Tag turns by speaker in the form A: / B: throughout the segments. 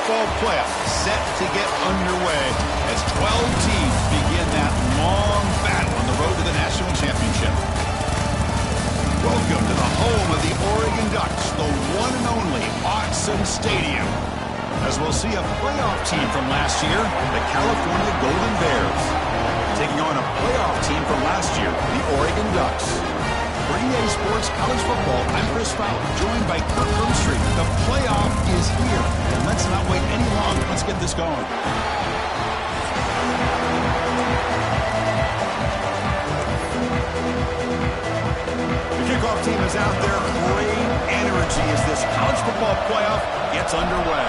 A: football playoff set to get underway as 12 teams begin that long battle on the road to the national championship. Welcome to the home of the Oregon Ducks, the one and only Autzen Stadium. As we'll see a playoff team from last year, the California Golden Bears, taking on a playoff team from last year, the Oregon Ducks. For EA Sports College Football, I'm Chris Fowler, joined by Kirk Roomstreet. The playoff is here, and let's not wait any longer. Let's get this going. The kickoff team is out there. Great energy as this college football playoff gets underway.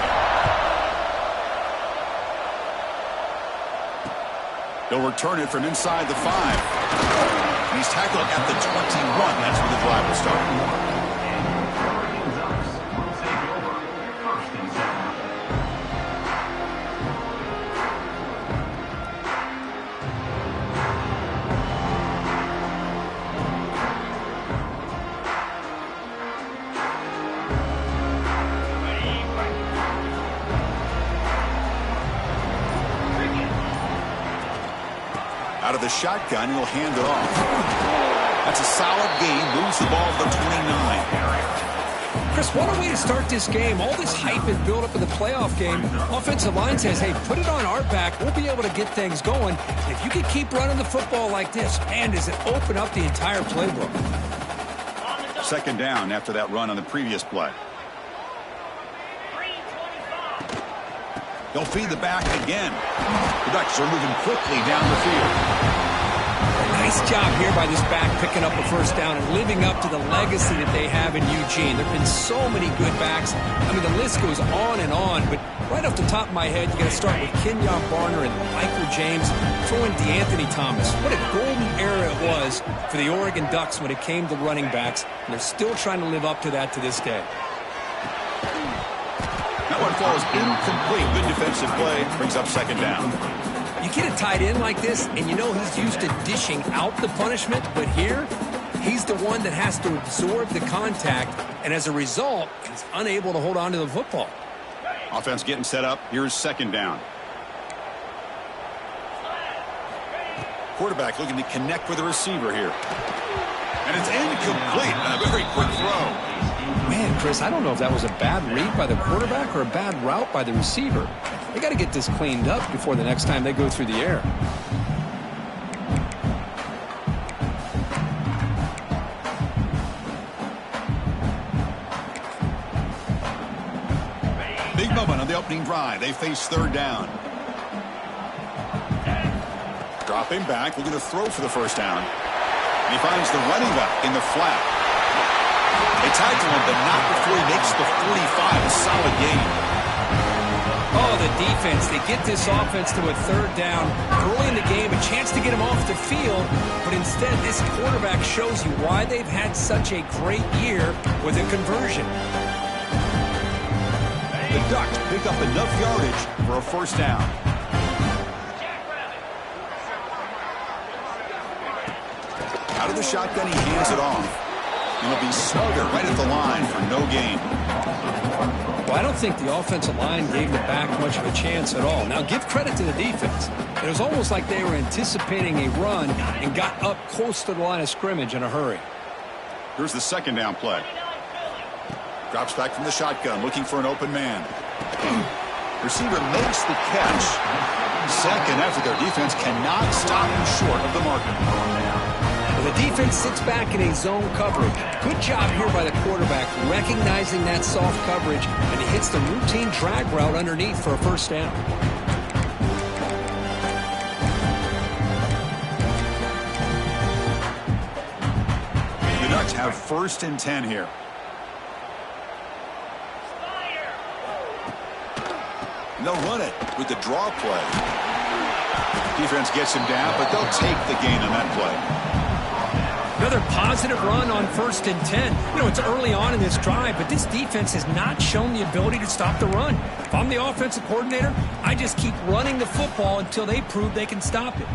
A: They'll return it from inside the 5. And he's tackled at the 21. That's where the drive will start. Out of the shotgun, he'll hand it off. That's a solid gain. Moves the ball to the 29.
B: Chris, what a way to start this game. All this hype and build up in the playoff game. Offensive line says, hey, put it on our back. We'll be able to get things going. And if you can keep running the football like this, man, does it open up the entire playbook.
A: Second down after that run on the previous play. They'll feed the back again. The Ducks are moving quickly down the field.
B: Nice job here by this back picking up a first down and living up to the legacy that they have in Eugene. There have been so many good backs. I mean, the list goes on and on, but right off the top of my head, you got to start with Kenyon Barner and Michael James, throw in DeAnthony Thomas. What a golden era it was for the Oregon Ducks when it came to running backs, and they're still trying to live up to that to this day.
A: That one falls incomplete. Good defensive play. Brings up second down.
B: You get a tight end like this, and you know he's used to dishing out the punishment, but here, he's the one that has to absorb the contact, and as a result, he's unable to hold on to the football.
A: Offense getting set up. Here's second down. Quarterback looking to connect with the receiver here. And it's incomplete. A very quick throw.
B: Man, Chris, I don't know if that was a bad read by the quarterback or a bad route by the receiver. They got to get this cleaned up before the next time they go through the air.
A: Big moment on the opening drive. They face third down. Dropping back, looking to throw for the first down. And he finds the running back in the flat. They tagged him, but not before he makes the 45. A solid gain.
B: Oh, the defense. They get this offense to a third down early in the game, a chance to get him off the field, but instead this quarterback shows you why they've had such a great year with a conversion.
A: The Ducks pick up enough yardage for a first down. Out of the shotgun, he hands it off. It'll be smothered right at the line for no gain.
B: Well, I don't think the offensive line gave the back much of a chance at all. Now, give credit to the defense. It was almost like they were anticipating a run and got up close to the line of scrimmage in a hurry.
A: Here's the second down play. Drops back from the shotgun, looking for an open man. Receiver makes the catch. Second after their defense cannot stop him short of the marker.
B: The defense sits back in a zone coverage. Good job here by the quarterback, recognizing that soft coverage, and he hits the routine drag route underneath for a first down.
A: The Ducks have first and 10 here. And they'll run it with the draw play. Defense gets him down, but they'll take the gain on that play.
B: Another positive run on first and 10. You know, it's early on in this drive, but this defense has not shown the ability to stop the run. If I'm the offensive coordinator, I just keep running the football until they prove they can stop it.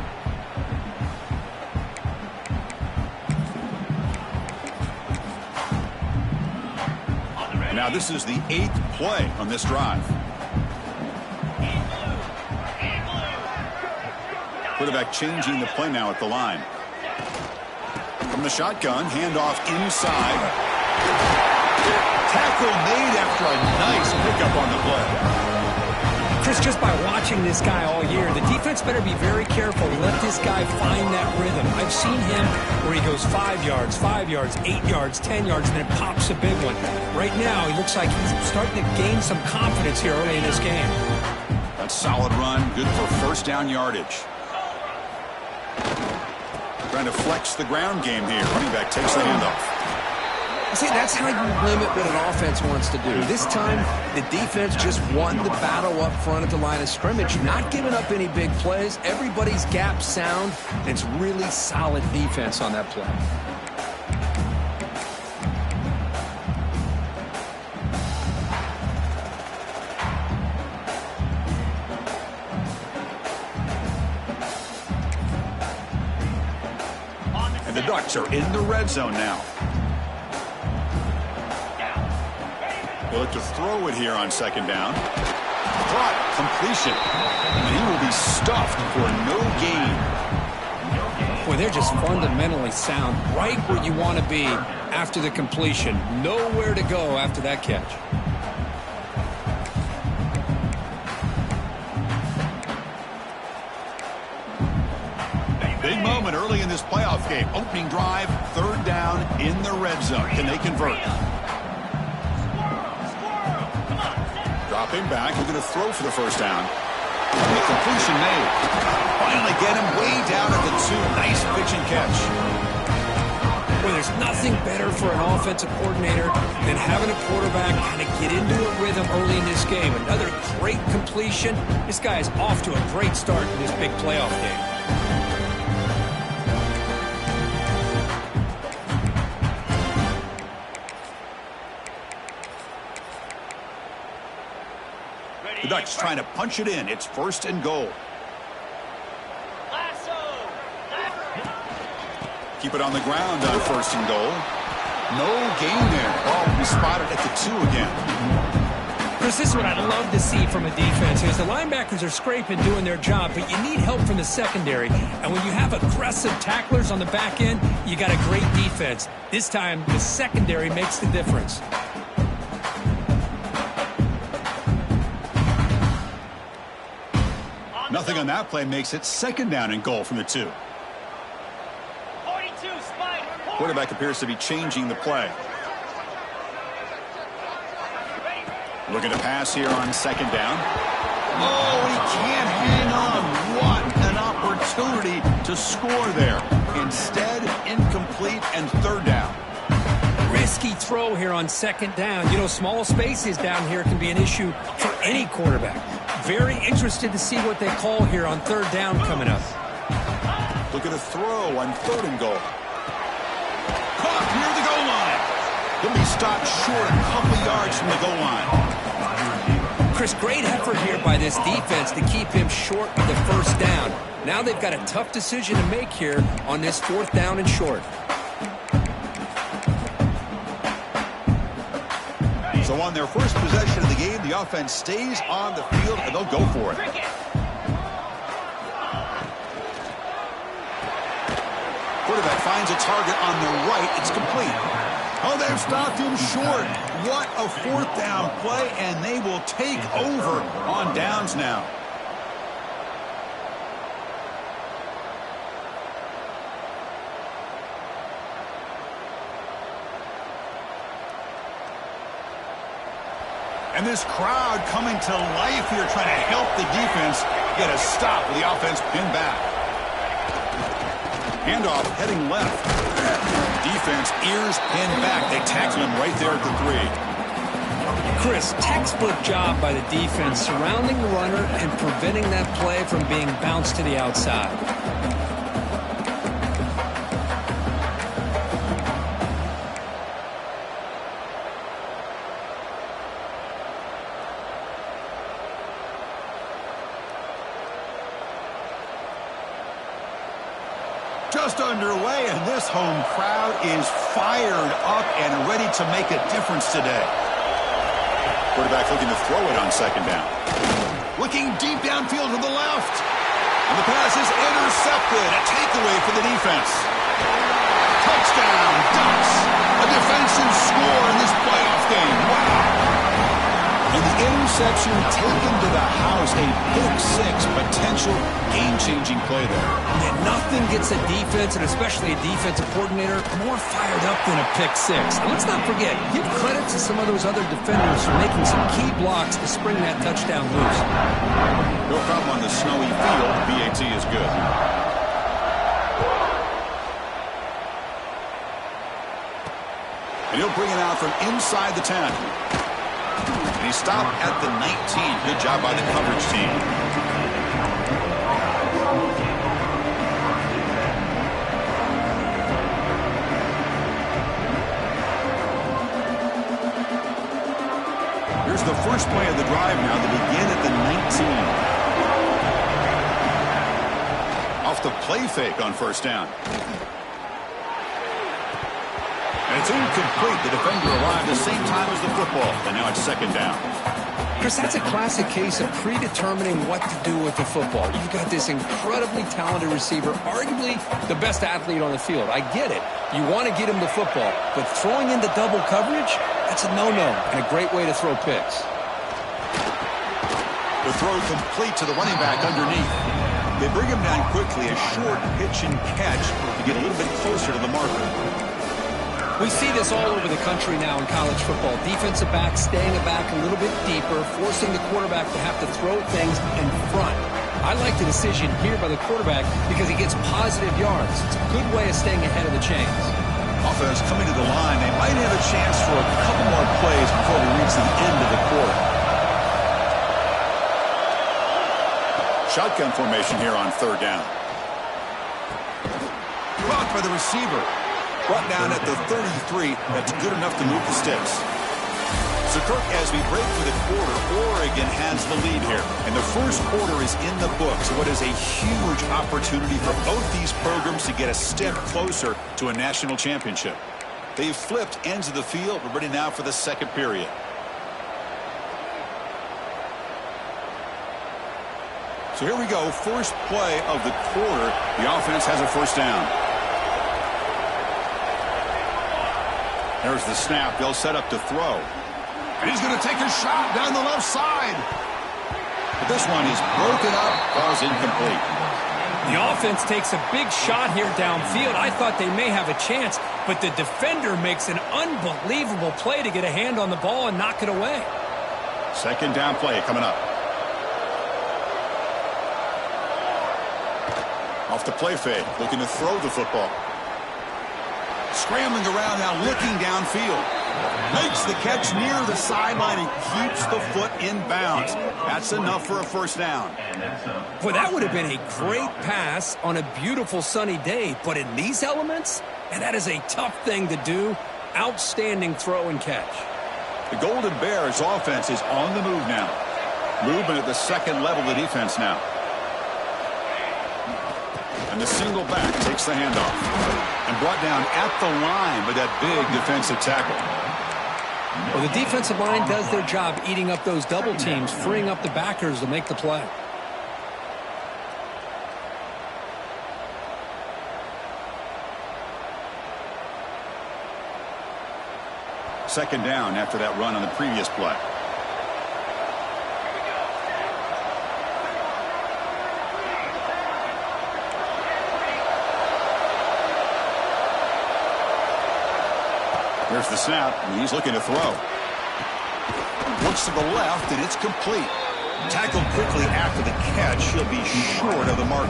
B: Now this is the 8th play on this drive.
A: Quarterback changing the play now at the line. From the shotgun, handoff inside. Tackle made after a nice pickup on the play.
B: Chris, just by watching this guy all year, the defense better be very careful to let this guy find that rhythm. I've seen him where he goes 5 yards, 8 yards, 10 yards, and then it pops a big one. Right now, he looks like he's starting to gain some confidence here early in this game.
A: That's a solid run, good for first down yardage. Trying to flex the ground game here. Running back takes the handoff.
B: See, that's how you limit what an offense wants to do. This time, the defense just won the battle up front at the line of scrimmage, not giving up any big plays. Everybody's gap sound, and it's really solid defense on that play.
A: And the Ducks are in the red zone now. They'll look to throw it here on second down. Caught, completion. And he will be stuffed for no gain.
B: Boy, they're just fundamentally sound, right where you want to be after the completion. Nowhere to go after that catch.
A: Big moment early in this playoff game. Opening drive, third down in the red zone. Can they convert? Dropping back, we're going to throw for the first down. The completion made. Finally get him way down at the 2. Nice pitch and catch.
B: Well, there's nothing better for an offensive coordinator than having a quarterback kind of get into a rhythm early in this game. Another great completion. This guy is off to a great start in this big playoff game.
A: The Ducks trying to punch it in. It's first and goal. Keep it on the ground on first and goal. No gain there. Ball will be spotted at the 2 again.
B: Chris, this is what I'd love to see from a defense is the linebackers are scraping, doing their job, but you need help from the secondary. And when you have aggressive tacklers on the back end, you got a great defense. This time, the secondary makes the difference.
A: Nothing on that play makes it second down and goal from the 2. Quarterback appears to be changing the play. Looking to pass here on second down. Oh, he can't hang on. What an opportunity to score there. Instead, incomplete and third down.
B: Risky throw here on second down. You know, small spaces down here can be an issue for any quarterback. Very interested to see what they call here on third down coming up.
A: Look at a throw on third and goal. Caught near the goal line. He'll be stopped short a couple yards from the goal line.
B: Chris, great effort here by this defense to keep him short of the first down. Now they've got a tough decision to make here on this fourth down and short.
A: So on their first possession of the game, the offense stays on the field, and they'll go for it. Quarterback finds a target on the right. It's complete. Oh, they've stopped him short. What a fourth down play, and they will take over on downs now. And this crowd coming to life here, trying to help the defense get a stop with the offense pinned back. Handoff heading left. Defense ears pinned back. They tackle him right there at the 3.
B: Chris, textbook job by the defense surrounding the runner and preventing that play from being bounced to the outside.
A: Just underway, and this home crowd is fired up and ready to make a difference today. Quarterback looking to throw it on second down. Looking deep downfield to the left. And the pass is intercepted. A takeaway for the defense. Touchdown, Ducks. A defensive score in this playoff game. Wow. And the interception taken to the house. A pick-6 potential game-changing play there.
B: And nothing gets a defense, and especially a defensive coordinator, more fired up than a pick-6. And let's not forget, give credit to some of those other defenders for making some key blocks to spring that touchdown loose.
A: No problem on the snowy field. BAT is good. And he'll bring it out from inside the 10. And he stopped at the 19. Good job by the coverage team. Here's the first play of the drive now. They begin at the 19. Off the play fake on first down. And it's incomplete. The defender arrived the same time as the football. And now it's second down.
B: Chris, that's a classic case of predetermining what to do with the football. You've got this incredibly talented receiver, arguably the best athlete on the field. I get it. You want to get him the football. But throwing into double coverage, that's a no-no and a great way to throw picks.
A: The throw complete to the running back underneath. They bring him down quickly. A short pitch and catch to get a little bit closer to the marker.
B: We see this all over the country now in college football. Defensive backs staying back a little bit deeper, forcing the quarterback to have to throw things in front. I like the decision here by the quarterback because he gets positive yards. It's a good way of staying ahead of the chains.
A: Offense coming to the line. They might have a chance for a couple more plays before we reach the end of the quarter. Shotgun formation here on third down. Blocked by the receiver. Brought down at the 33. That's good enough to move the sticks. So, Kirk, as we break for the quarter, Oregon has the lead here. And the first quarter is in the books. What is a huge opportunity for both these programs to get a step closer to a national championship. They've flipped ends of the field. We're ready now for the second period. So here we go. First play of the quarter. The offense has a first down. There's the snap. They'll set up to throw. And he's going to take a shot down the left side. But this one is broken up. Ball's incomplete.
B: The offense takes a big shot here downfield. I thought they may have a chance, but the defender makes an unbelievable play to get a hand on the ball and knock it away.
A: Second down play coming up. Off the play fake, looking to throw the football. Scrambling around now, looking downfield. Makes the catch near the sideline and keeps the foot in bounds. That's enough for a first down.
B: Boy, that would have been a great pass on a beautiful sunny day. But in these elements, and that is a tough thing to do. Outstanding throw and catch.
A: The Golden Bears offense is on the move now. Movement at the second level of the defense now. And the single back takes the handoff. And brought down at the line with that big defensive tackle.
B: Well, the defensive line does their job eating up those double teams, freeing up the backers to make the play.
A: Second down after that run on the previous play. There's the snap, and he's looking to throw. Looks to the left, and it's complete. Tackled quickly after the catch. He'll be short of the marker.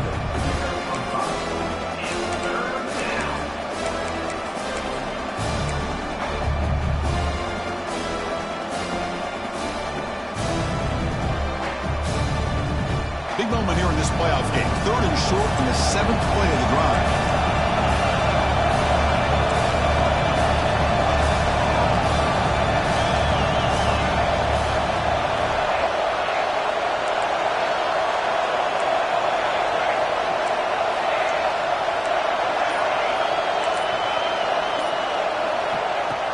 A: Big moment here in this playoff game. Third and short on the 7th play of the drive.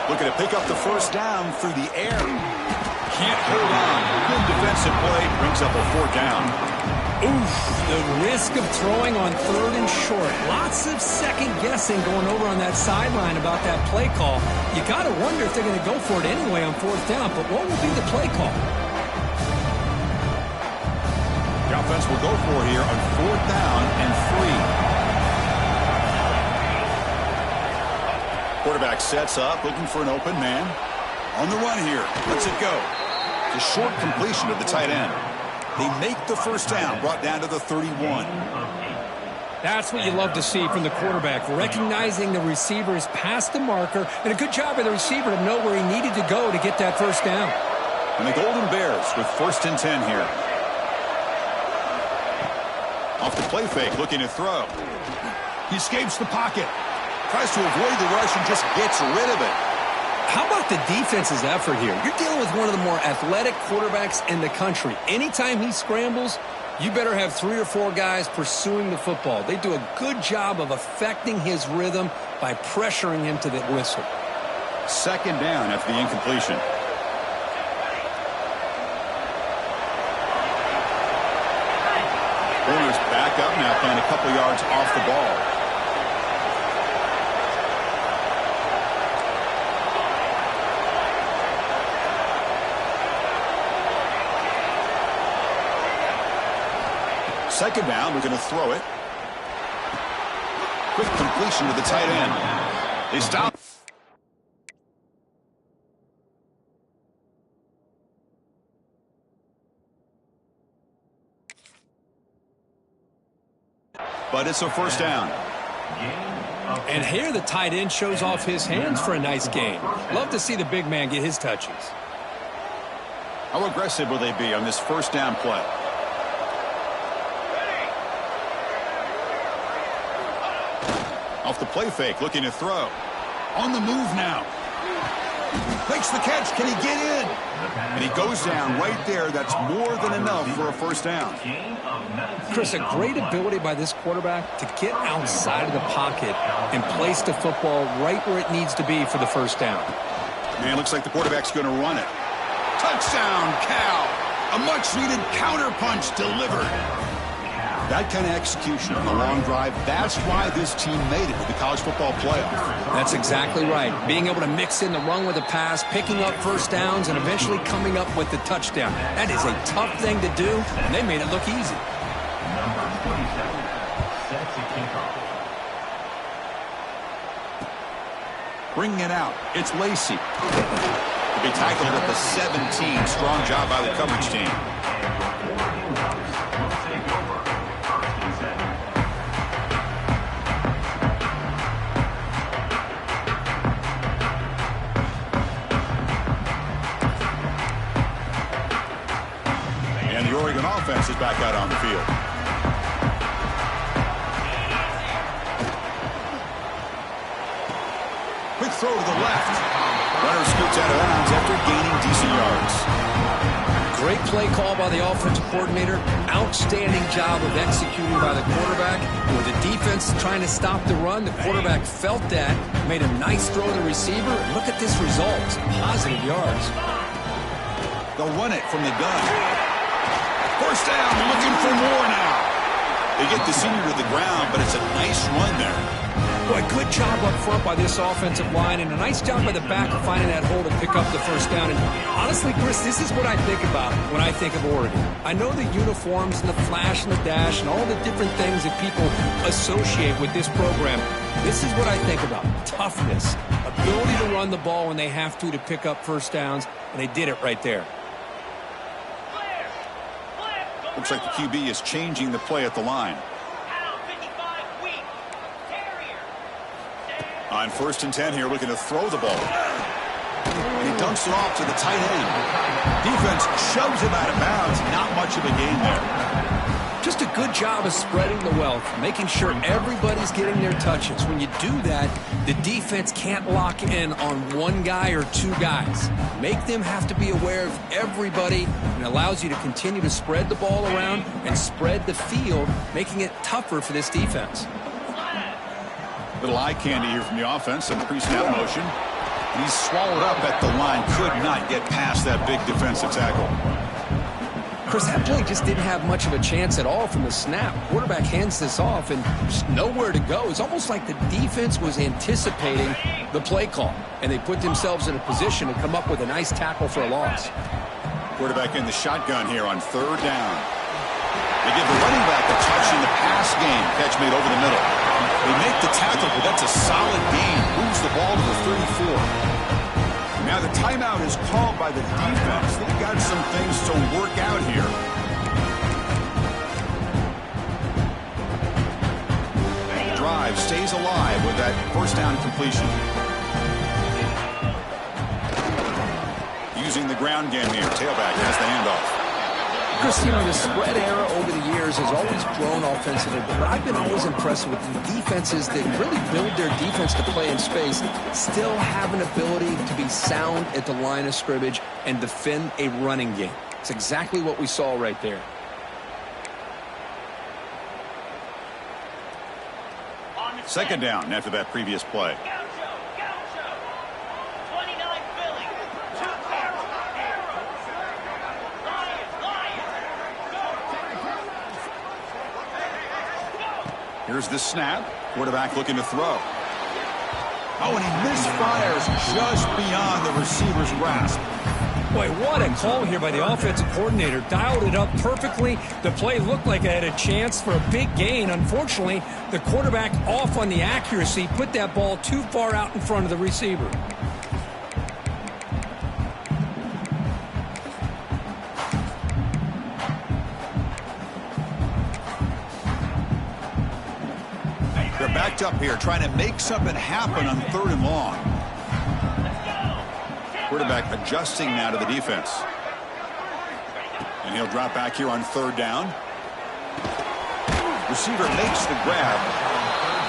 A: Looking to pick up the first down through the air. can't hold on. Good defensive play brings up a 4th down.
B: Oof, the risk of throwing on 3rd and short. Lots of second guessing going over on that sideline about that play call. You got to wonder if they're going to go for it anyway on 4th down, but what will be the play call?
A: The offense will go for here on 4th down and 3. Quarterback sets up, looking for an open man. On the run here. Lets it go. The short completion of the tight end. They make the 1st down, brought down to the 31.
B: That's what you love to see from the quarterback, recognizing the receiver's past the marker, and a good job by the receiver to know where he needed to go to get that 1st down.
A: And the Golden Bears with 1st and 10 here. Off the play fake, looking to throw. He escapes the pocket. Tries to avoid the rush and just gets rid of it.
B: How about the defense's effort here? You're dealing with one of the more athletic quarterbacks in the country. Anytime he scrambles, you better have 3 or 4 guys pursuing the football. They do a good job of affecting his rhythm by pressuring him to the whistle.
A: 2nd down after the incompletion. Warner's back up now, playing a couple yards off the ball. Second down, we're going to throw it. Quick completion to the tight end. They stop. But it's a 1st down.
B: And here the tight end shows off his hands for a nice gain. Love to see the big man get his touches.
A: How aggressive will they be on this 1st down play? Off the play fake, looking to throw. On the move now. Makes the catch. Can he get in? And he goes down right there. That's more than enough for a 1st down.
B: Chris, a great ability by this quarterback to get outside of the pocket and place the football right where it needs to be for the 1st down.
A: Man, looks like the quarterback's going to run it. Touchdown, Cal. A much-needed counterpunch delivered. That kind of execution on the long drive, that's why this team made it to the college football playoff.
B: That's exactly right. Being able to mix in the run with the pass, picking up 1st downs, and eventually coming up with the touchdown. That is a tough thing to do, and they made it look easy.
C: Number 27 sets a kickoff.
A: Bringing it out, it's Lacey. To be tackled at the 17. Strong job by the coverage team. The Oregon offense is back out on the field. Quick throw to the left. Runner scoots out of bounds after gaining decent yards.
B: Great play call by the offensive coordinator. Outstanding job of executing by the quarterback. With the defense trying to stop the run, the quarterback felt that, made a nice throw to the receiver. Look at this result. Positive yards.
A: They'll run it from the gun. 1st down, looking for more now. They get the senior to the ground, but it's a nice run there.
B: Boy, good job up front by this offensive line, and a nice job by the back of finding that hole to pick up the 1st down. And honestly, Chris, this is what I think about when I think of Oregon. I know the uniforms and the flash and the dash and all the different things that people associate with this program. This is what I think about. Toughness, ability to run the ball when they have to pick up 1st downs, and they did it right there.
A: Looks like the QB is changing the play at the line. On 1st and 10 here, looking to throw the ball. And he dumps it off to the tight end. Defense shoves him out of bounds. Not much of a gain there.
B: Just a good job of spreading the wealth, making sure everybody's getting their touches. When you do that, the defense can't lock in on 1 guy or 2 guys. Make them have to be aware of everybody, and allows you to continue to spread the ball around and spread the field, making it tougher for this defense.
A: Little eye candy here from the offense. Some pre-snap motion. And he's swallowed up at the line. Could not get past that big defensive tackle.
B: Chris, that play just didn't have much of a chance at all from the snap. Quarterback hands this off and just nowhere to go. It's almost like the defense was anticipating the play call, and they put themselves in a position to come up with a nice tackle for a loss.
A: Quarterback in the shotgun here on third down. They give the running back a touch in the pass game. Catch made over the middle. They make the tackle, but that's a solid gain. Moves the ball to the 34. Now the timeout is called by the defense. They've got some things to work out here. Drive stays alive with that first down completion. Using the ground game here. Tailback has the handoff.
B: Chris, you know, the spread era over the years has always grown offensively, but I've been always impressed with the defenses that really build their defense to play in space, still have an ability to be sound at the line of scrimmage and defend a running game. It's exactly what we saw right there.
A: Second down after that previous play. Here's the snap. Quarterback looking to throw. Oh, and he misfires just beyond the receiver's grasp.
B: Boy, what a call here by the offensive coordinator. Dialed it up perfectly. The play looked like it had a chance for a big gain. Unfortunately, the quarterback off on the accuracy, put that ball too far out in front of the receiver.
A: They're backed up here, trying to make something happen on third and long. Quarterback adjusting now to the defense. And he'll drop back here on third down. Receiver makes the grab.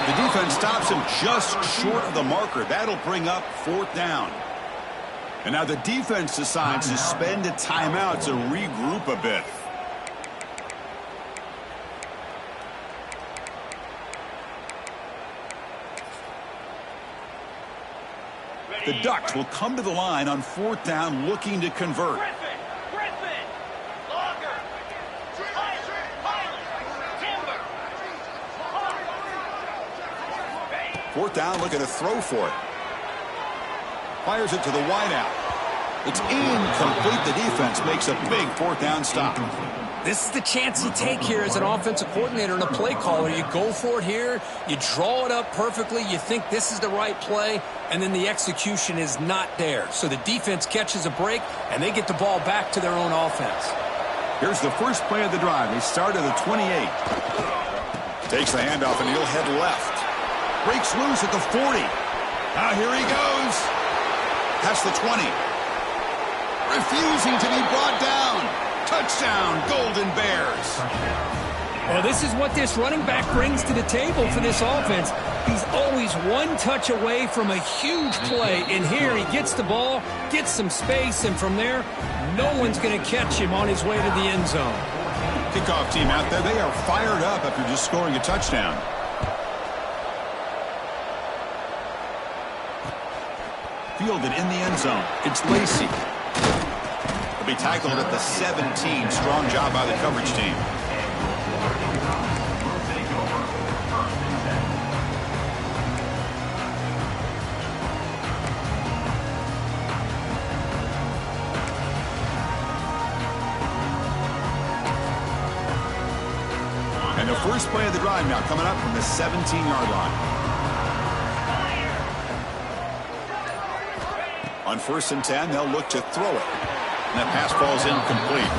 A: The defense stops him just short of the marker. That'll bring up fourth down. And now the defense decides to spend a timeout to regroup a bit. The Ducks will come to the line on fourth down looking to convert. Fourth down, looking to throw for it. Fires it to the wideout. It's incomplete. The defense makes a big fourth down stop.
B: This is the chance you take here as an offensive coordinator and a play caller. You go for it here, you draw it up perfectly, you think this is the right play, and then the execution is not there. So the defense catches a break, and they get the ball back to their own offense.
A: Here's the first play of the drive. They start at the 28. Takes the handoff, and he'll head left. Breaks loose at the 40. Now here he goes. Past the 20. Refusing to be brought down. Touchdown, Golden Bears.
B: Well, this is what this running back brings to the table for this offense. He's always one touch away from a huge play. And here he gets the ball, gets some space, and from there, no one's going to catch him on his way to the end zone.
A: Kickoff team out there, they are fired up after just scoring a touchdown. Fielded in the end zone. It's Lacey. He'll be tackled at the 17. Strong job by the coverage team. And the first play of the drive now coming up from the 17-yard line. On 1st and 10, they'll look to throw it. And that pass falls incomplete.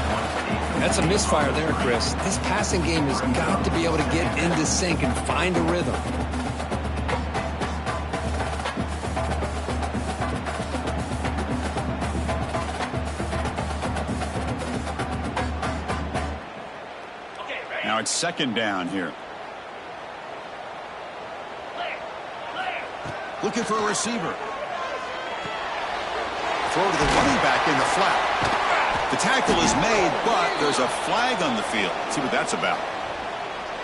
B: That's a misfire there, Chris. This passing game has got to be able to get into sync and find a rhythm.
A: Now it's second down here. Looking for a receiver. Throw to the running back in the flat. The tackle is made, but there's a flag on the field. Let's see what that's about.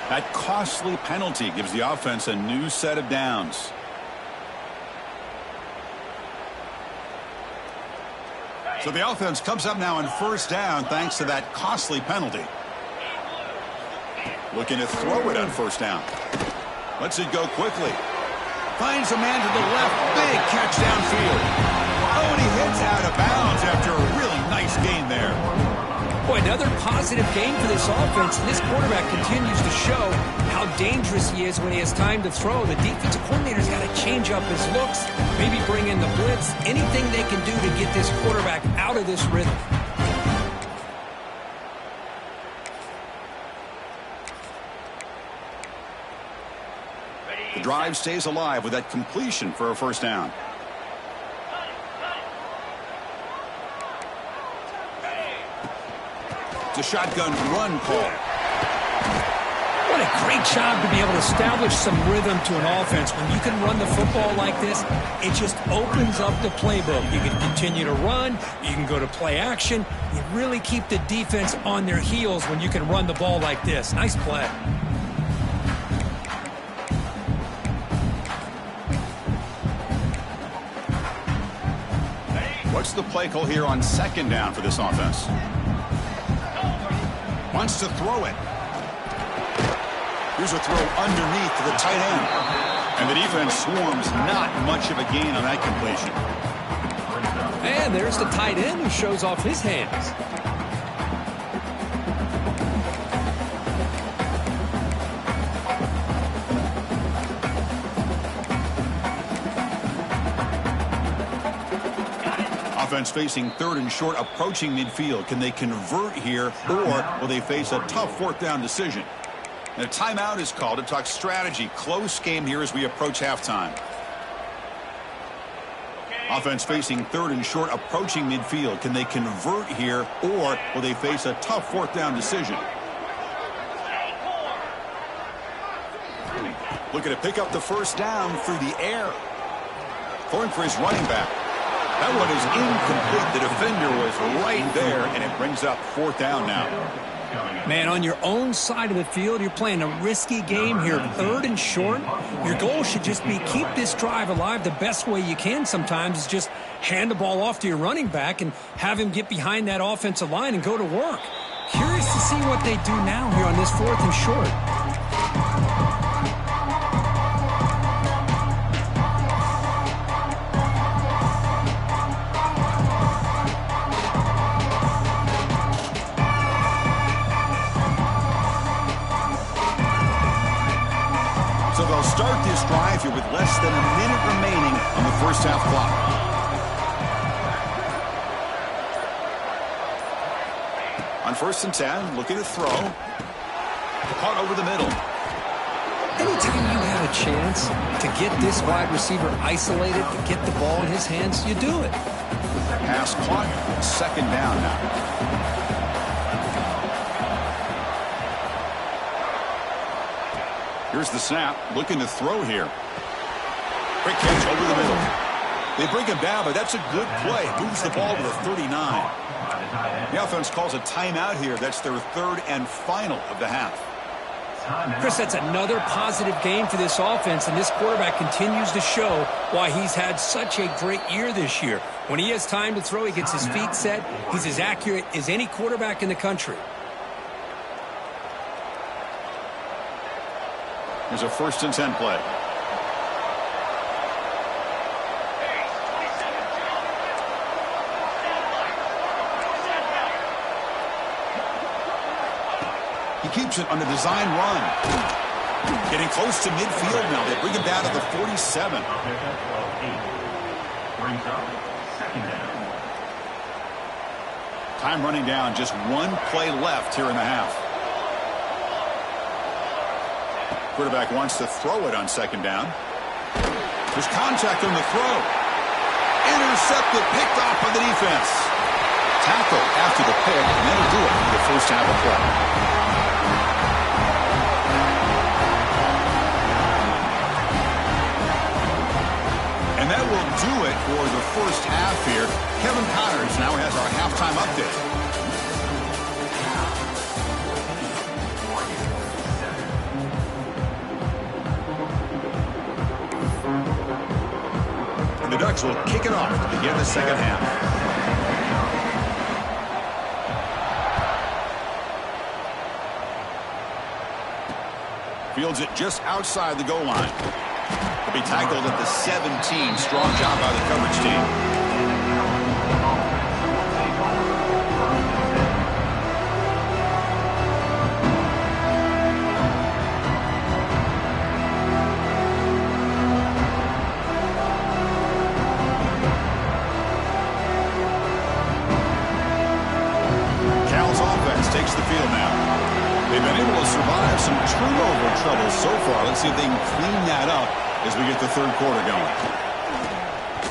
A: That costly penalty gives the offense a new set of downs. So the offense comes up now on first down thanks to that costly penalty. Looking to throw it on first down. Lets it go quickly. Finds a man to the left. Big catch downfield. Oh, and he hits out of bounds after a really nice gain there.
B: Boy, another positive game for this offense. This quarterback continues to show how dangerous he is when he has time to throw. The defensive coordinator's got to change up his looks, maybe bring in the blitz, anything they can do to get this quarterback out of this rhythm.
A: The drive stays alive with that completion for a first down. It's a shotgun run call.
B: What a great job to be able to establish some rhythm to an offense. When you can run the football like this, it just opens up the playbook. You can continue to run. You can go to play action. You really keep the defense on their heels when you can run the ball like this. Nice play.
A: What's the play call here on second down for this offense? Wants to throw it. Here's a throw underneath to the tight end. And the defense swarms, not much of a gain on that completion.
B: And there's the tight end who shows off his hands.
A: Offense facing third and short, approaching midfield. Can they convert here, or will they face a tough fourth down decision? And a timeout is called to talk strategy. Close game here as we approach halftime. Offense facing third and short, approaching midfield. Can they convert here, or will they face a tough fourth down decision? Looking to pick up the first down through the air. Throwing for his running back. That one is incomplete. The defender was right there, and it brings up fourth down now.
B: Man, on your own side of the field, you're playing a risky game here. Third and short. Your goal should just be keep this drive alive. The best way you can sometimes is just hand the ball off to your running back and have him get behind that offensive line and go to work. Curious to see what they do now here on this fourth and short.
A: So they'll start this drive here with less than a minute remaining on the first half clock. On first and 10, looking to throw. Caught over the middle.
B: Anytime you have a chance to get this wide receiver isolated, to get the ball in his hands, you do it.
A: Pass caught. Second down now. Here's the snap. Looking to throw here. Quick catch over the middle. They bring him down, but that's a good play. Moves the ball to the 39. The offense calls a timeout here. That's their third and final of the half.
B: Chris, that's another positive game for this offense, and this quarterback continues to show why he's had such a great year this year. When he has time to throw, he gets his feet set. He's as accurate as any quarterback in the country.
A: Here's a first and 10 play. He keeps it on the design run. Getting close to midfield now. They bring him down to the 47. Time running down. Just one play left here in the half. Quarterback wants to throw it on second down. There's contact on the throw. Intercepted, picked off by the defense. Tackle after the pick, and that'll do it for the first half of play. And that will do it for the first half here. Kevin Connors now has our halftime update. The Ducks will kick it off to begin the second half. Fields it just outside the goal line. He'll be tackled at the 17. Strong job by the coverage team. Takes the field now. They've been able to survive some turnover trouble so far. Let's see if they can clean that up as we get the third quarter going.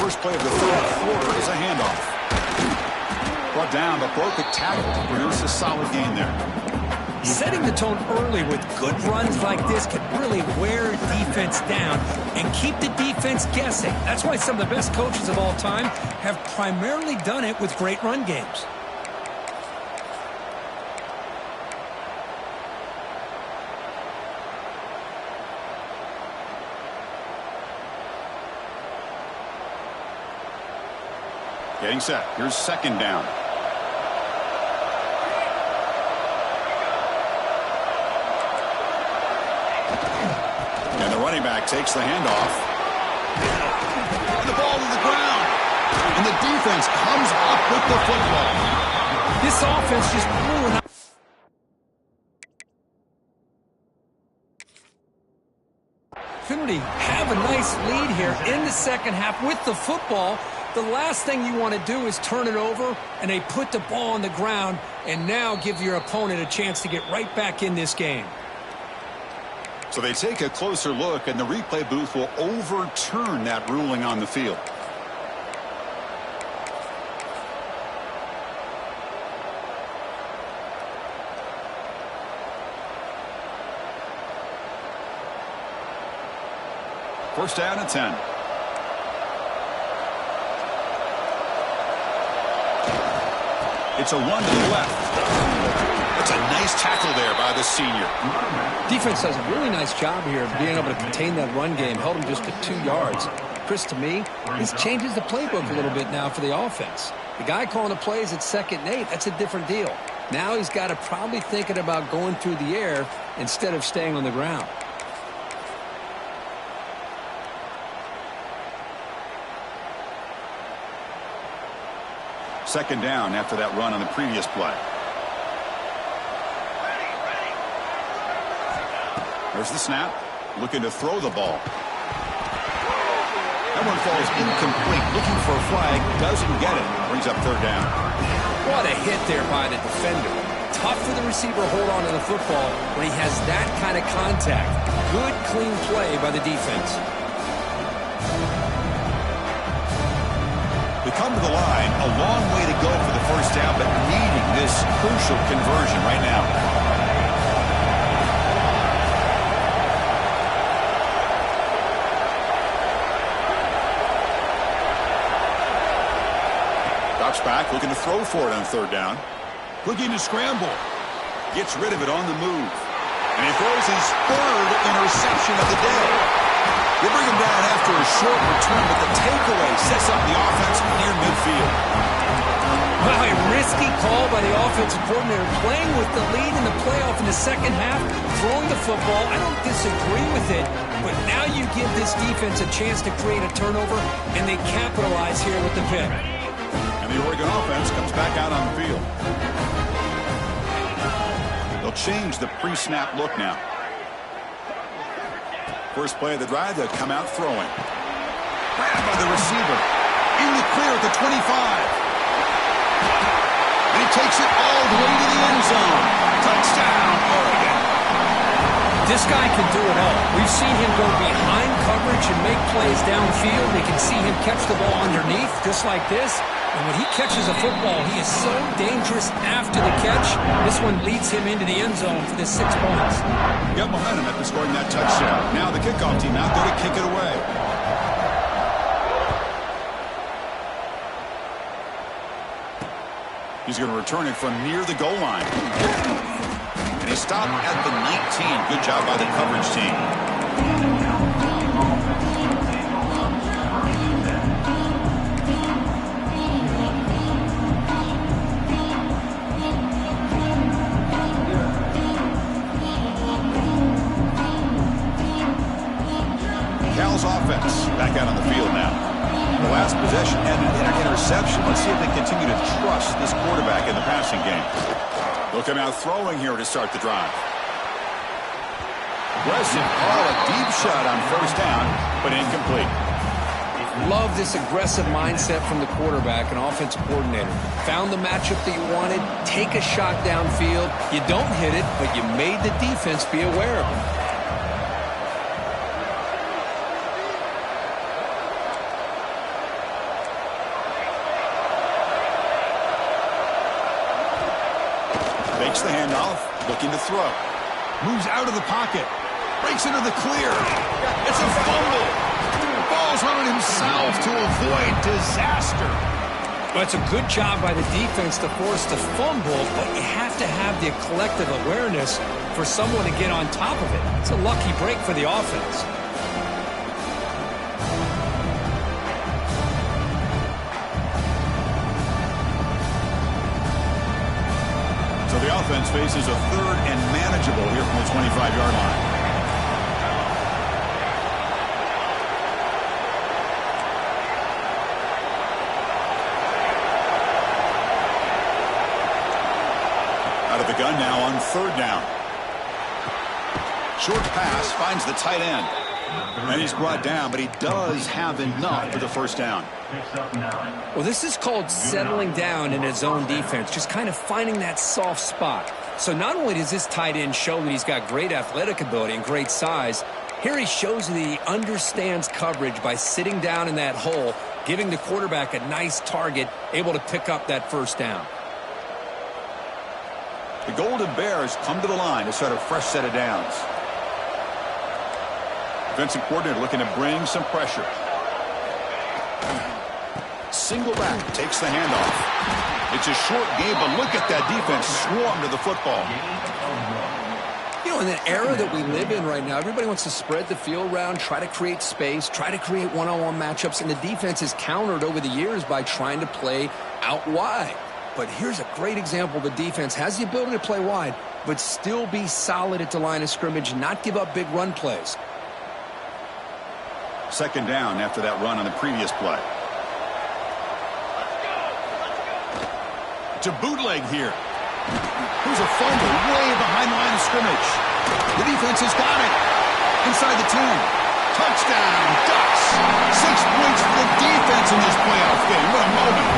A: First play of the third quarter is a handoff. Brought down, but broke the tackle to produce a solid gain there.
B: Setting the tone early with good runs like this can really wear defense down and keep the defense guessing. That's why some of the best coaches of all time have primarily done it with great run games.
A: Getting set. Here's second down. And the running back takes the handoff. The ball to the ground. And the defense comes up with the football.
B: This offense just blew it up. Opportunity have a nice lead here in the second half with the football. The last thing you want to do is turn it over, and they put the ball on the ground and now give your opponent a chance to get right back in this game.
A: So they take a closer look, and the replay booth will overturn that ruling on the field. First down at 10. It's a run to the left. That's a nice tackle there by the senior.
B: Defense does a really nice job here of being able to contain that run game. Held him just at 2 yards. Chris, to me, this changes the playbook a little bit now for the offense. The guy calling the plays at 2nd and 8, that's a different deal. Now he's got to probably thinking about going through the air instead of staying on the ground.
A: Second down after that run on the previous play. There's the snap. Looking to throw the ball. That one falls incomplete. Looking for a flag. Doesn't get it. Brings up third down.
B: What a hit there by the defender. Tough for the receiver to hold on to the football when he has that kind of contact. Good, clean play by the defense.
A: They come to the line, a long way to go for the first down, but needing this crucial conversion right now. Drops back, looking to throw for it on third down. Looking to scramble. Gets rid of it on the move. And he throws his third interception of the day. They bring him down after a short return, but the takeaway sets up the offense near midfield.
B: Wow, a risky call by the offensive coordinator, playing with the lead in the playoff in the second half, throwing the football. I don't disagree with it, but now you give this defense a chance to create a turnover, and they capitalize here with the pick.
A: And the Oregon offense comes back out on the field. They'll change the pre-snap look now. First play of the drive, they'll come out throwing. Grabbed by the receiver. In the clear at the 25. And he takes it all the way to the end zone. Touchdown, Oregon.
B: This guy can do it all. We've seen him go behind coverage and make plays downfield. We can see him catch the ball underneath, just like this. And when he catches a football, he is so dangerous after the catch. This one leads him into the end zone for the 6 points.
A: Got momentum after scoring that touchdown. Now the kickoff team out there to kick it away. He's going to return it from near the goal line. And he stopped at the 19. Good job by the coverage team. back out on the field now. The last possession ended in an interception. Let's see if they continue to trust this quarterback in the passing game. They'll come out throwing here to start the drive. Aggressive call, a deep shot on first down, but incomplete.
B: Love this aggressive mindset from the quarterback and offensive coordinator. Found the matchup that you wanted, take a shot downfield. You don't hit it, but you made the defense be aware of it.
A: Fakes the handoff, looking to throw. Moves out of the pocket. Breaks into the clear. It's a fumble. Falls on it himself to avoid disaster.
B: Well, it's a good job by the defense to force the fumble, but you have to have the collective awareness for someone to get on top of it. It's a lucky break for the offense.
A: So the offense faces a third and manageable here from the 25-yard line. Out of the gun now on third down. Short pass finds the tight end. And he's brought down, but he does have enough for the first down.
B: Well, this is called settling down in his own defense, just kind of finding that soft spot. So not only does this tight end show that he's got great athletic ability and great size, here he shows that he understands coverage by sitting down in that hole, giving the quarterback a nice target, able to pick up that first down.
A: The Golden Bears come to the line to start a fresh set of downs. Defensive coordinator looking to bring some pressure. Single back, takes the handoff. It's a short game, but look at that defense swarm to the football.
B: You know, in the era that we live in right now, everybody wants to spread the field around, try to create space, try to create one-on-one matchups, and the defense is countered over the years by trying to play out wide. But here's a great example. The defense has the ability to play wide, but still be solid at the line of scrimmage, not give up big run plays.
A: Second down after that run on the previous play. It's a bootleg here. Here's a fumble way behind the line of scrimmage. The defense has got it. Inside the 10. Touchdown, Ducks. 6 points for the defense in this playoff game. What a moment.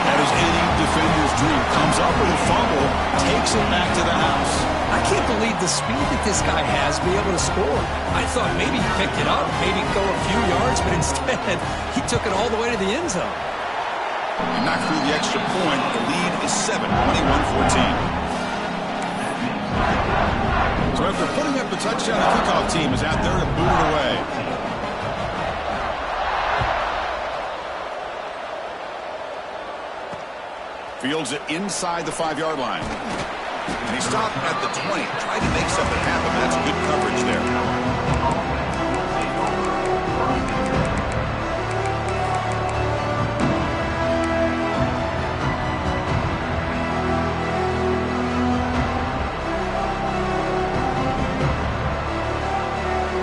A: That is any defender's dream. Comes up with a fumble, takes it back to the house.
B: I can't believe the speed that this guy has to be able to score. I thought maybe he picked it up, maybe go a few yards, but instead he took it all the way to the end zone.
A: He knocked through the extra point. The lead is 7, 21-14. So after putting up the touchdown, the kickoff team is out there to boot it away. Fields it inside the 5-yard line. And he stopped at the 20. Tried to make something happen. That's good coverage there.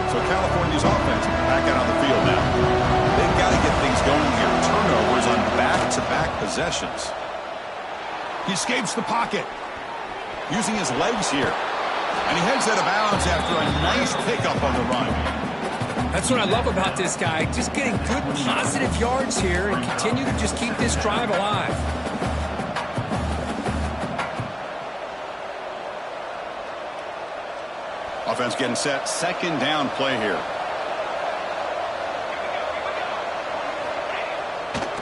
A: So California's offense back out on the field now. They've got to get things going here. Turnovers on back-to-back possessions. He escapes the pocket. Using his legs here. And he heads out of bounds after a nice pickup on the run.
B: That's what I love about this guy. Just getting good, positive yards here and continue to just keep this drive alive.
A: Offense getting set. Second down play here.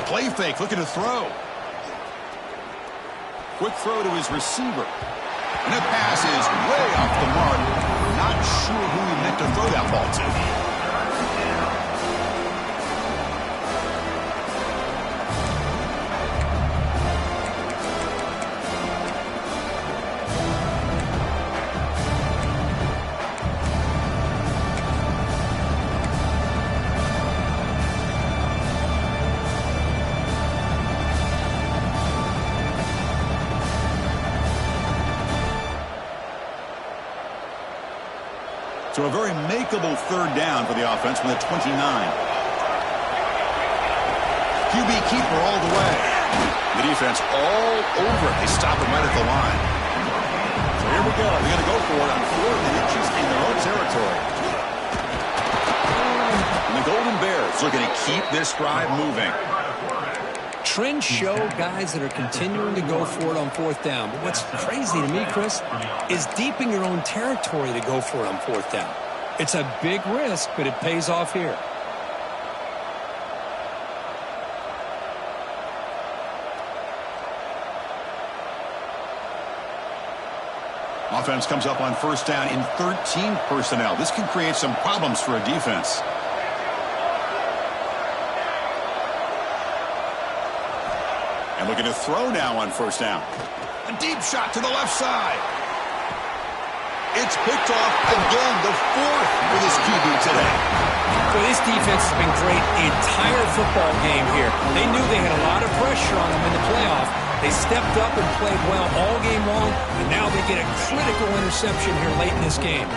A: Play fake. Looking to throw. Quick throw to his receiver. And that pass is way off the mark. Not sure who he meant to throw that ball to. So a very makeable third down for the offense from the 29. QB keeper all the way. The defense all over it. They stop him right at the line. So here we go. They're going to go for it on 4th and inches in their own territory. And the Golden Bears are going to keep this drive moving.
B: Trends show guys that are continuing to go for it on 4th down. But what's crazy to me, Chris, is deep in your own territory to go for it on 4th down. It's a big risk, but it pays off here.
A: Offense comes up on 1st down in 13 personnel. This can create some problems for a defense. And looking to throw now on 1st down. A deep shot to the left side. It's picked off again, the 4th for this QB today.
B: Well, this defense has been great the entire football game here. They knew they had a lot of pressure on them in the playoff. They stepped up and played well all game long, and now they get a critical interception here late in this game.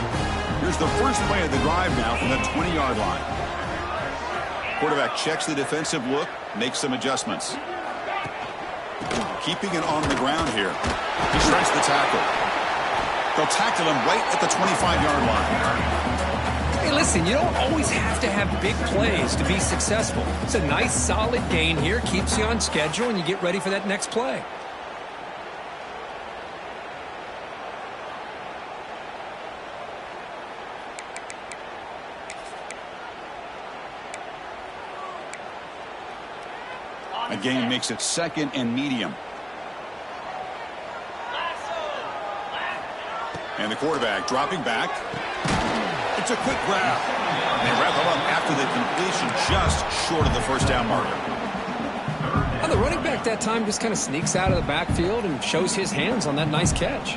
A: Here's the first play of the drive now from the 20-yard line. Quarterback checks the defensive look, makes some adjustments. Keeping it on the ground here. He shreds the tackle. They'll tackle him right at the 25-yard line.
B: Hey, listen, you don't always have to have big plays to be successful. It's a nice, solid gain here, keeps you on schedule, and you get ready for that next play.
A: A gain makes it 2nd and medium. And the quarterback dropping back. It's a quick grab. They wrap him up after the completion just short of the 1st down marker.
B: Well, the running back that time just kind of sneaks out of the backfield and shows his hands on that nice catch.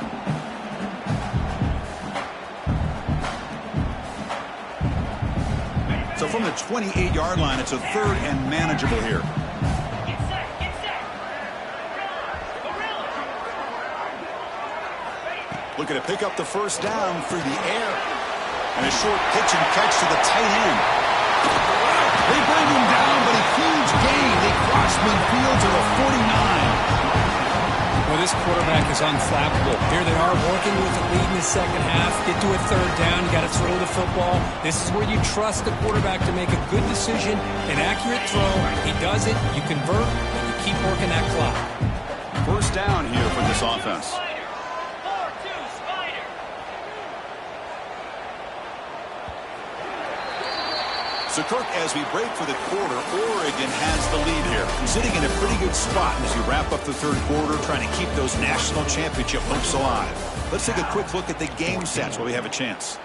A: So from the 28-yard line, it's a 3rd and manageable here. Looking to pick up the 1st down through the air. And a short pitch and catch to the tight end. They bring him down, but a huge gain. They cross midfield to the 49.
B: Well, this quarterback is unflappable. Here they are working with the lead in the second half. Get to a 3rd down. You got to throw the football. This is where you trust the quarterback to make a good decision, an accurate throw. He does it. You convert, and you keep working that clock.
A: 1st down here for this offense. So, Kirk, as we break for the quarter, Oregon has the lead here. Sitting in a pretty good spot as we wrap up the 3rd quarter, trying to keep those national championship hopes alive. Let's take a quick look at the game stats while we have a chance.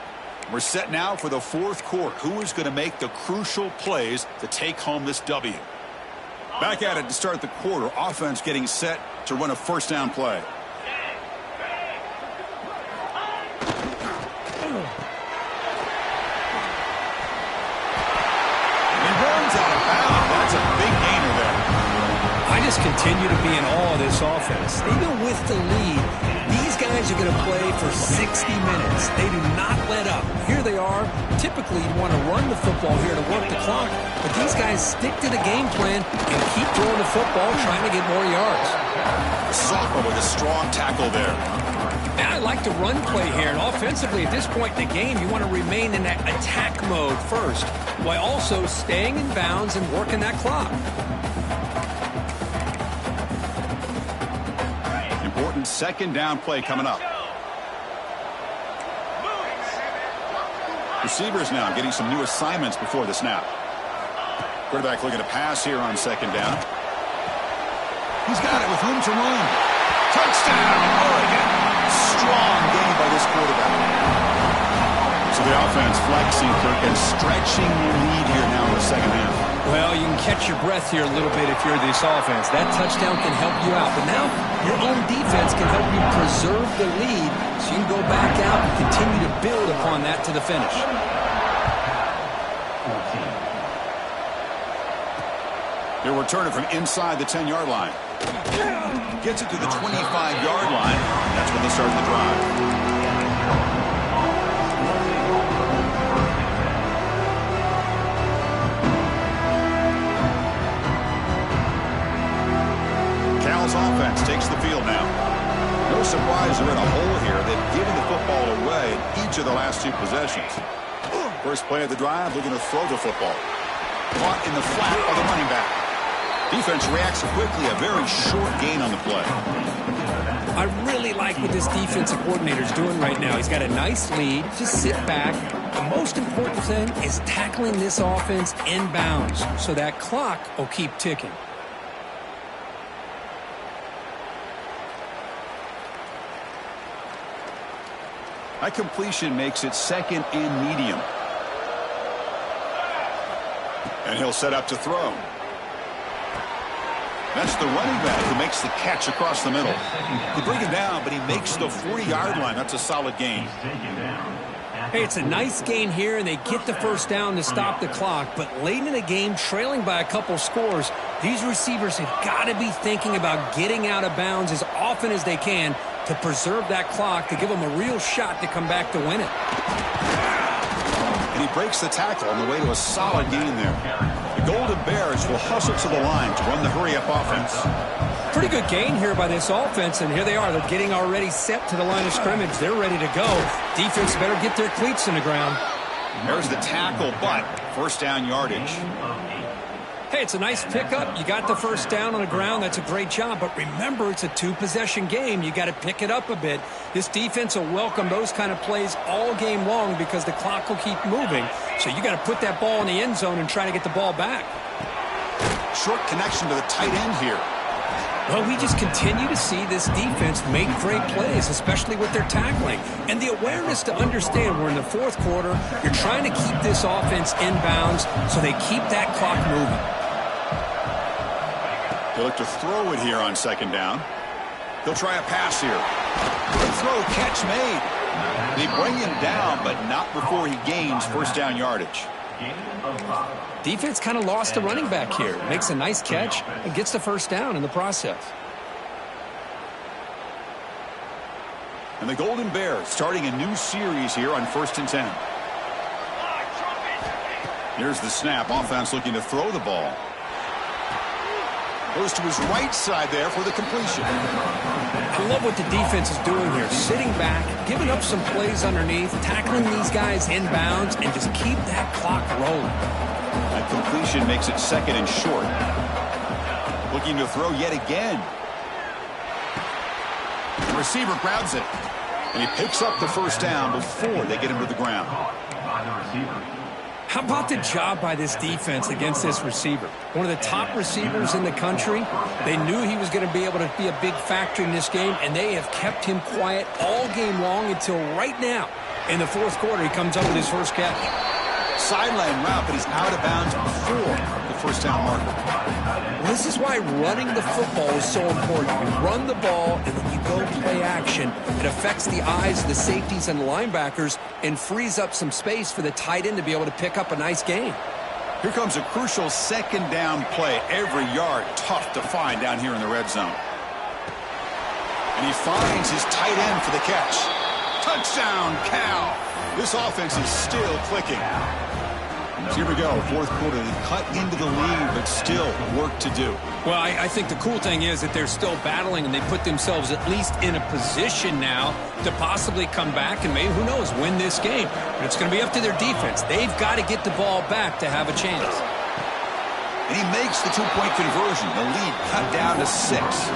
A: We're set now for the 4th quarter. Who is going to make the crucial plays to take home this W? Back at it to start the quarter. Offense getting set to run a 1st down play. That's a big gainer there.
B: I just continue to be in awe of this offense. Even with the lead, these guys are going to play for 60 minutes. They do not let up. Here they are. Typically, you want to run the football here to work the clock, but these guys stick to the game plan and keep throwing the football, trying to get more yards.
A: Sophomore with a strong tackle there.
B: And I like the run play here. And offensively, at this point in the game, you want to remain in that attack mode first, while also staying in bounds and working that clock.
A: Important 2nd down play coming up. Receivers now getting some new assignments before the snap. Quarterback looking to pass here on 2nd down. He's got it with room to run. Touchdown, Oregon. Strong game by this quarterback. So the offense flexing, Kirk, and stretching your lead here now in the 2nd half.
B: Well, you can catch your breath here a little bit if you're this offense. That touchdown can help you out. But now your own defense can help you preserve the lead so you can go back out and continue to build upon that to the finish.
A: They're returning from inside the 10-yard line. Gets it to the 25-yard line. That's when they start the drive. each of the last 2 possessions. First play of the drive, looking to throw the football. Caught in the flat by the running back. Defense reacts quickly, a very short gain on the play.
B: I really like what this defensive coordinator is doing right now. He's got a nice lead. Just sit back. The most important thing is tackling this offense inbounds so that clock will keep ticking.
A: That completion makes it 2nd and medium. And he'll set up to throw. That's the running back who makes the catch across the middle. They bring him down, but he makes the 40-yard line. That's a solid gain.
B: Hey, it's a nice gain here, and they get the first down to stop the clock. But late in the game, trailing by a couple scores, these receivers have got to be thinking about getting out of bounds as often as they can to preserve that clock, to give them a real shot to come back to win it.
A: And he breaks the tackle on the way to a solid gain there. The Golden Bears will hustle to the line to run the hurry-up offense.
B: Pretty good gain here by this offense, and here they are. They're getting already set to the line of scrimmage. They're ready to go. Defense better get their cleats in the ground.
A: There's the tackle, but first down yardage.
B: Hey, it's a nice pickup. You got the first down on the ground. That's a great job. But remember, it's a 2-possession game. You got to pick it up a bit. This defense will welcome those kind of plays all game long because the clock will keep moving. So you got to put that ball in the end zone and try to get the ball back.
A: Short connection to the tight end here.
B: Well, we just continue to see this defense make great plays, especially with their tackling. And the awareness to understand we're in the 4th quarter. You're trying to keep this offense inbounds so they keep that clock moving.
A: He'll look to throw it here on 2nd down. He'll try a pass here. Good throw, catch made. They bring him down, but not before he gains first down yardage.
B: Defense kind of lost the running back here. Makes a nice catch and gets the first down in the process.
A: And the Golden Bears starting a new series here on 1st and 10. Here's the snap. Offense looking to throw the ball. Goes to his right side there for the completion.
B: I love what the defense is doing here. Sitting back, giving up some plays underneath, tackling these guys inbounds, and just keep that clock rolling.
A: That completion makes it 2nd and short. Looking to throw yet again. The receiver grabs it. And he picks up the first down before they get him to the ground.
B: How about the job by this defense against this receiver? One of the top receivers in the country. They knew he was going to be able to be a big factor in this game, and they have kept him quiet all game long until right now. In the 4th quarter, he comes up with his first catch.
A: Sideline route, but he's out of bounds before the first down marker.
B: This is why running the football is so important. You run the ball, and then you go play action. It affects the eyes of the safeties and linebackers and frees up some space for the tight end to be able to pick up a nice gain.
A: Here comes a crucial 2nd down play. Every yard tough to find down here in the red zone. And he finds his tight end for the catch. Touchdown, Cal. This offense is still clicking. So here we go, 4th quarter. They cut into the lead, but still work to do.
B: Well, I think the cool thing is that they're still battling, and they put themselves at least in a position now to possibly come back and maybe, who knows, win this game. But it's going to be up to their defense. They've got to get the ball back to have a chance.
A: And he makes the 2-point conversion. The lead cut down to 6.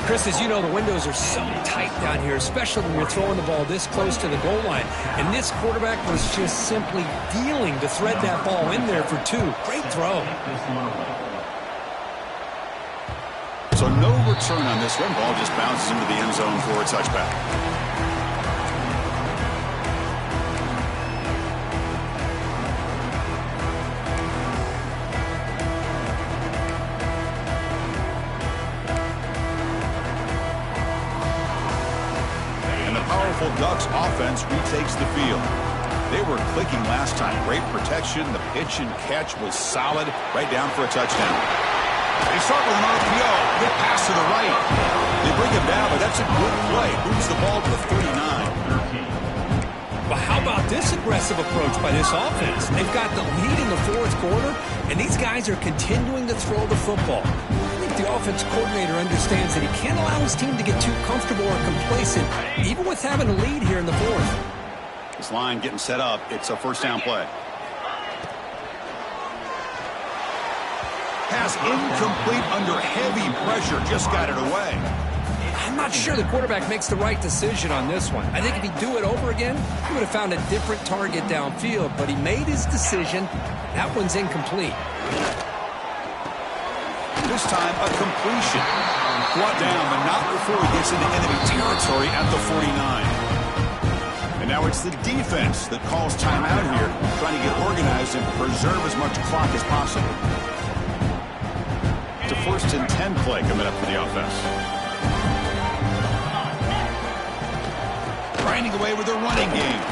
B: Chris, as you know, the windows are so tight down here, especially when you're throwing the ball this close to the goal line. And this quarterback was just simply dealing to thread that ball in there for 2. Great throw.
A: So no return on this one. Ball just bounces into the end zone for a touchback. Ducks offense retakes the field. They were clicking last time. Great protection. The pitch and catch was solid. Right down for a touchdown. They start with an RPO. Good pass to the right. They bring him down, but that's a good play. Moves the ball to the 39.
B: Well, how about this aggressive approach by this offense? They've got the lead in the 4th quarter, and these guys are continuing to throw the football. The offense coordinator understands that he can't allow his team to get too comfortable or complacent, even with having a lead here in the 4th.
A: This This line getting set up. It's a first down play. Pass incomplete under heavy pressure. Just got it away.
B: I'm not sure the quarterback makes the right decision on this one. I think if he'd do it over again, he would have found a different target downfield, but he made his decision. That one's incomplete.
A: This time, a completion. Brought down, but not before he gets into enemy territory at the 49. And now it's the defense that calls timeout here, trying to get organized and preserve as much clock as possible. It's a 1st and 10 play coming up for the offense. Grinding away with a running game.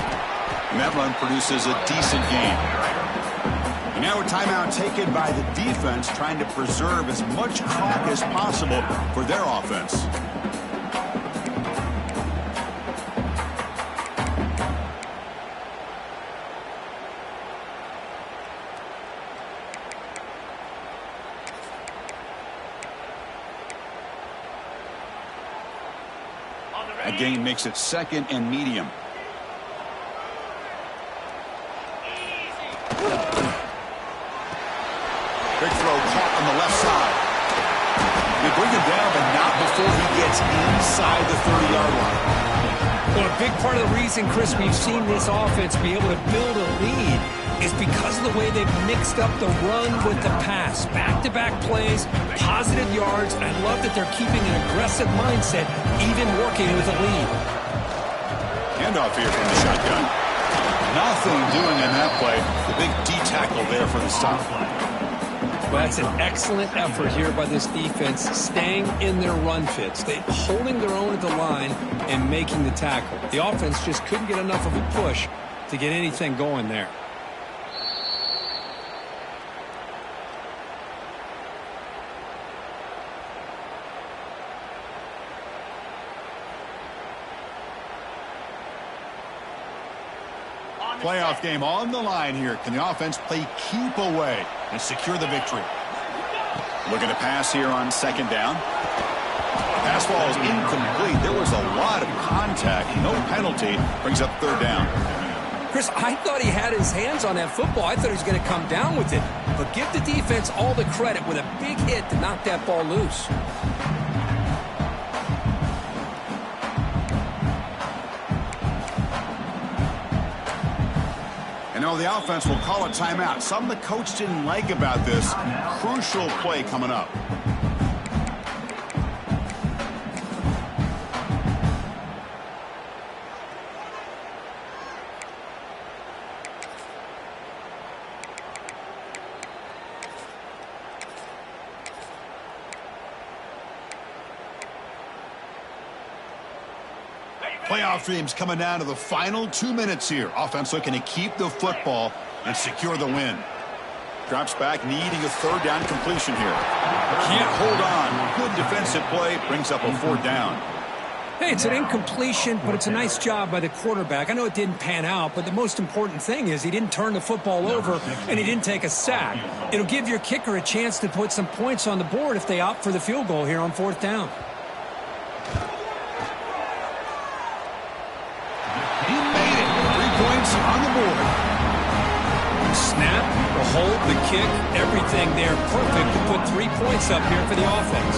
A: And that run produces a decent gain. And now a timeout taken by the defense, trying to preserve as much clock as possible for their offense. That gain makes it 2nd and medium. Big throw caught on the left side. They bring him down, but not before he gets inside the 30-yard line.
B: Well, a big part of the reason, Chris, we've seen this offense be able to build a lead is because of the way they've mixed up the run with the pass. Back-to-back plays, positive yards, and I love that they're keeping an aggressive mindset, even working with a lead.
A: Handoff here from the shotgun. Nothing doing in that play. The big D tackle there for the stop.
B: Well, that's an excellent effort here by this defense, staying in their run fits. They're holding their own at the line and making the tackle. The offense just couldn't get enough of a push to get anything going there.
A: Playoff game on the line here. Can the offense play keep away and secure the victory? Looking to pass here on 2nd down. Pass ball is incomplete. There was a lot of contact. No penalty. Brings up 3rd down.
B: Chris, I thought he had his hands on that football. I thought he was going to come down with it. But give the defense all the credit with a big hit to knock that ball loose.
A: And now the offense will call a timeout. Something the coach didn't like about this. Crucial play coming up. Playoff dreams coming down to the final 2 minutes here. Offense looking to keep the football and secure the win. Drops back, needing a 3rd down completion here. Can't hold on. Good defensive play. Brings up a 4th down.
B: Hey, it's an incompletion, but it's a nice job by the quarterback. I know it didn't pan out, but the most important thing is he didn't turn the football over and he didn't take a sack. It'll give your kicker a chance to put some points on the board if they opt for the field goal here on 4th down.
A: On the board.
B: Snap, the hold, the kick, everything there perfect to put 3 points up here for the offense.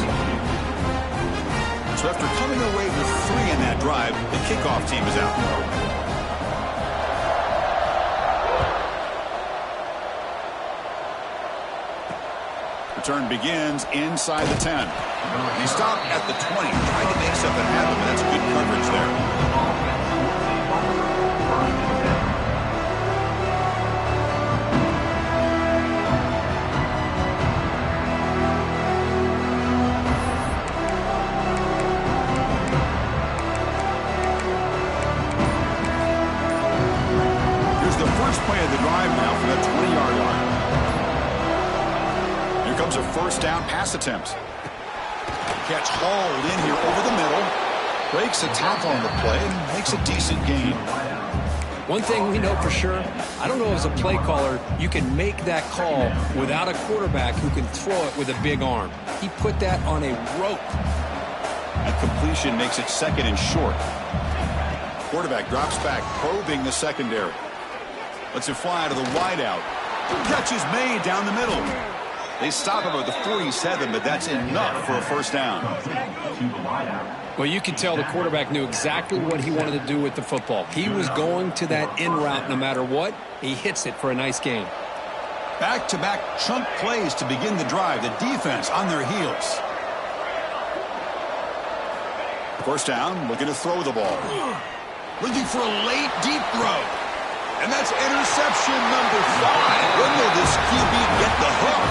A: So after coming away with 3 in that drive, the kickoff team is out. Return begins inside the 10. He stopped at the 20, trying to make something happen, but that's good coverage there. Play of the drive now for the 20-yard line. Here comes a 1st down pass attempt. Catch hauled in here over the middle. Breaks a tackle on the play and makes a decent gain.
B: One thing we know for sure, I don't know as a play caller, you can make that call without a quarterback who can throw it with a big arm. He put that on a rope.
A: That completion makes it 2nd and short. Quarterback drops back, probing the secondary. Lets it fly to the wideout. Catch is made down the middle. They stop him at the 47, but that's enough for a first down.
B: Well, you can tell the quarterback knew exactly what he wanted to do with the football. He was going to that in route no matter what. He hits it for a nice gain.
A: Back-to-back chunk plays to begin the drive. The defense on their heels. First down, looking to throw the ball. Looking for a late, deep throw. And that's interception number 5. When will this QB get the hook?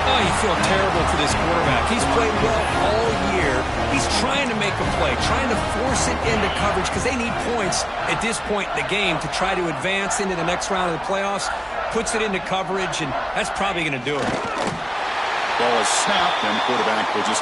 B: Oh, you feel terrible for this quarterback. He's played well all year. He's trying to make a play, trying to force it into coverage because they need points at this point in the game to try to advance into the next round of the playoffs. Puts it into coverage, and that's probably going to do it.
A: Ball is snapped, and the quarterback will just take